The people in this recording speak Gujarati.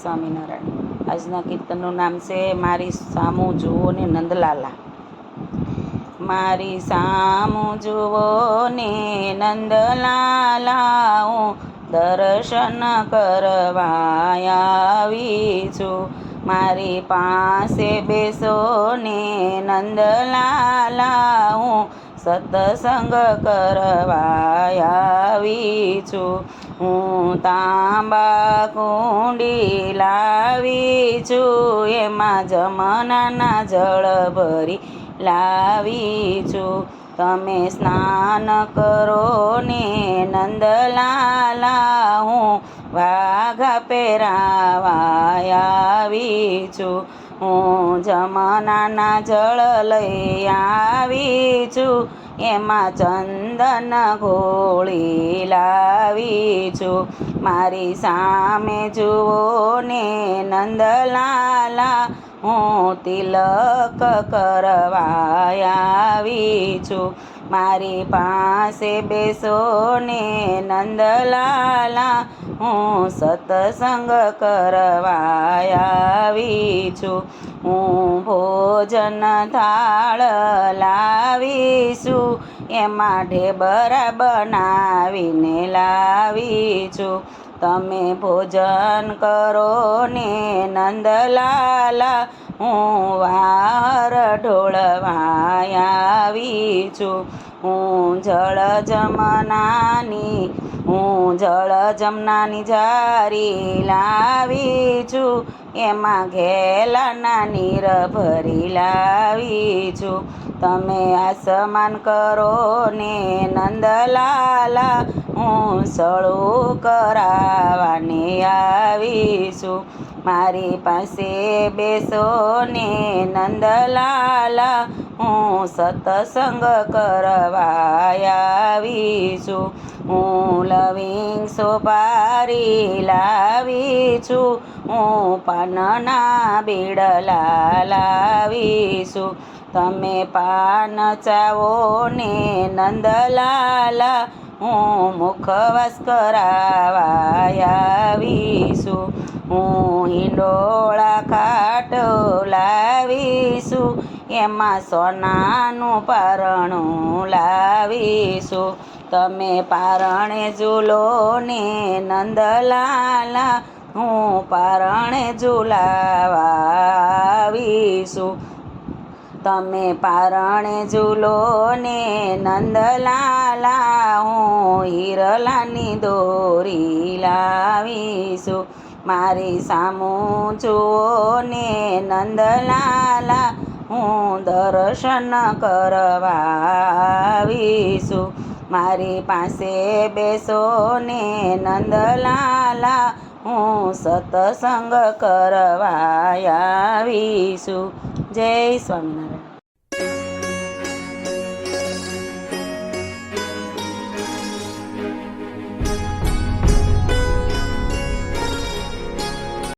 સ્વામિનારાયણ। આજના કીર્તનનું નામ છે મારી સામું જુઓ ને નંદલાલા। મારી સામું જુઓ ને નંદલાલા, હું દર્શન કરવા આવી છું। મારી પાસે બેસો ને નંદલાલા, હું સત્સંગ કરવા આવી છું। હું તાંબા કુંડી લાવી છું, એમાં જમનાના જળ ભરી લાવી છું। તમે સ્નાન કરો ને નંદલાલા, હું વાઘા પહેરાવા આવી છું। હું જમનાના જળ લઈ આવી છું, એમાં ચંદન ઘોળી લાવી છું। મારી સામે જુઓ ને નંદલાલા, હું તિલક કરવા આવી છું। મારી પાસે બેસો ને નંદલાલા, હું સત્સંગ કરવા આવી છું। હું ભોજન થાળ લાવીશું, એમાં ઢેબરા બનાવીને લાવી છું। તમે ભોજન કરો ને નંદલાલા, હું વાર ઢોળવા આવી છું। હું જળ જમનાની જારી લાવી છું, એમાં ઘેલાના નીર ભરી લાવી છું। તમે આસમાન કરો ને નંદલાલા, હું સળું કરાવવાને આવી છું। મારી પાસે બેસો ને નંદલાલા, હું સત્સંગ કરવા આવી છું। હું લવિંગ સોપારી લાવી છું, હું પાનના બીડલા લાવી છું। તમે પાન ચાવો ને નંદલાલા, હું મુખવાસ કરાવા આવી છું। હું હિંડોળા ખાટો લાવીશું, એમાં સોનાનું પારણું લાવીશું। તમે પારણે ઝૂલો ને નંદલાલા, હું પારણે ઝૂલાવા આવીશું। તમે પારણે ઝૂલો ને નંદલાલા, હું હિરલાની દોરી લાવીશું। મારી સામું જુઓ ને નંદલાલા, હું દર્શન કરવા આવીશું। મારી પાસે બેસો ને નંદલાલા, હું સત્સંગ કરવા આવીશું। જય સ્વામિનારાયણ।